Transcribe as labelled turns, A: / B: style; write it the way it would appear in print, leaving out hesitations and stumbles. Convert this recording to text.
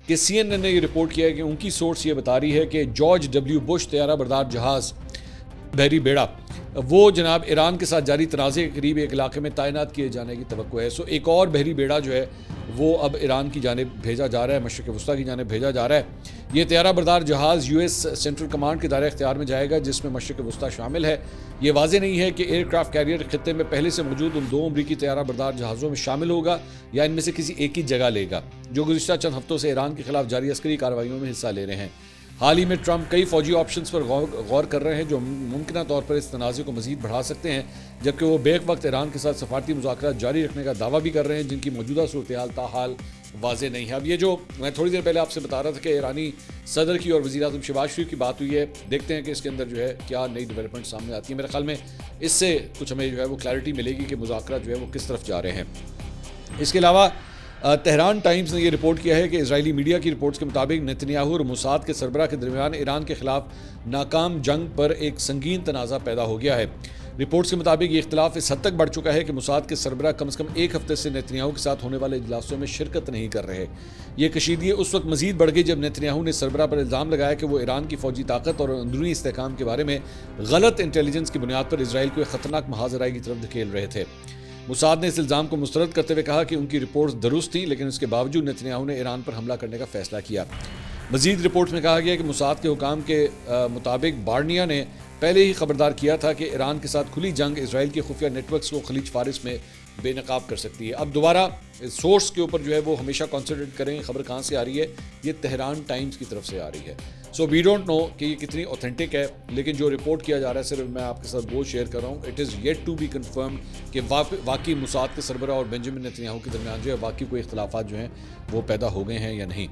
A: کہ CNN نے یہ رپورٹ کیا ہے کہ ان کی سورس یہ بتا رہی ہے کہ جارج ڈبلیو بش طیارہ بردار جہاز بحری بیڑا وہ جناب ایران کے ساتھ جاری تنازع کے قریب ایک علاقے میں تعینات کیے جانے کی توقع ہے. ایک اور بحری بیڑا جو ہے وہ اب ایران کی جانب بھیجا جا رہا ہے, مشرق وسطیٰ کی جانب بھیجا جا رہا ہے. یہ طیارہ بردار جہاز US سینٹرل کمانڈ کے دائرہ اختیار میں جائے گا جس میں مشرق وسطیٰ شامل ہے. یہ واضح نہیں ہے کہ ایئر کرافٹ کیریئر خطے میں پہلے سے موجود ان 2 امریکی طیارہ بردار جہازوں میں شامل ہوگا یا ان میں سے کسی ایک کی جگہ لے گا جو گزشتہ چند ہفتوں سے ایران کے خلاف جاری عسکری کارروائیوں میں حصہ لے رہے ہیں. حال ہی میں ٹرمپ کئی فوجی آپشنز پر غور کر رہے ہیں جو ممکنہ طور پر اس تنازع کو مزید بڑھا سکتے ہیں, جبکہ وہ بیک وقت ایران کے ساتھ سفارتی مذاکرات جاری رکھنے کا دعویٰ بھی کر رہے ہیں جن کی موجودہ صورتحال تاحال واضح نہیں ہے. اب یہ جو میں تھوڑی دیر پہلے آپ سے بتا رہا تھا کہ ایرانی صدر کی اور وزیر اعظم شہباز شریف کی بات ہوئی ہے, دیکھتے ہیں کہ اس کے اندر جو ہے کیا نئی ڈیولپمنٹ سامنے آتی ہے. میرے خیال میں اس سے کچھ ہمیں جو ہے وہ کلیئرٹی ملے گی کہ مذاکرات جو ہے وہ کس طرف جا رہے ہیں. اس کے علاوہ تہران ٹائمز نے یہ رپورٹ کیا ہے کہ اسرائیلی میڈیا کی رپورٹس کے مطابق نتنیاہو اور موساد کے سربراہ کے درمیان ایران کے خلاف ناکام جنگ پر ایک سنگین تنازع پیدا ہو گیا ہے. رپورٹس کے مطابق یہ اختلاف اس حد تک بڑھ چکا ہے کہ موساد کے سربراہ کم از کم ایک ہفتے سے نتنیاہو کے ساتھ ہونے والے اجلاسوں میں شرکت نہیں کر رہے. یہ کشیدگی اس وقت مزید بڑھ گئی جب نتنیاہو نے سربراہ پر الزام لگایا کہ وہ ایران کی فوجی طاقت اور اندرونی استحکام کے بارے میں غلط انٹیلیجنس کی بنیاد پر اسرائیل کو ایک خطرناک محاذ کی طرف دھکیل رہے تھے. موساد نے اس الزام کو مسترد کرتے ہوئے کہا کہ ان کی رپورٹس درست تھیں, لیکن اس کے باوجود نتنیاہو نے ایران پر حملہ کرنے کا فیصلہ کیا. مزید رپورٹس میں کہا گیا کہ موساد کے حکام کے مطابق بارنیا نے پہلے ہی خبردار کیا تھا کہ ایران کے ساتھ کھلی جنگ اسرائیل کے خفیہ نیٹ ورکس کو خلیج فارس میں بے نقاب کر سکتی ہے. اب دوبارہ سورس کے اوپر جو ہے وہ ہمیشہ کنسنٹریٹ کریں, خبر کہاں سے آ رہی ہے, یہ تہران ٹائمز کی طرف سے آ رہی ہے. سو وی ڈونٹ نو کہ یہ کتنی اوتھینٹک ہے, لیکن جو رپورٹ کیا جا رہا ہے صرف میں آپ کے ساتھ وہ شیئر کر رہا ہوں. It is yet to be confirm کہ واقعی موساد کے سربراہ اور بنجامن نتنیاہو کے درمیان جو ہے واقعی کوئی اختلافات جو ہیں وہ پیدا ہو گئے ہیں یا نہیں.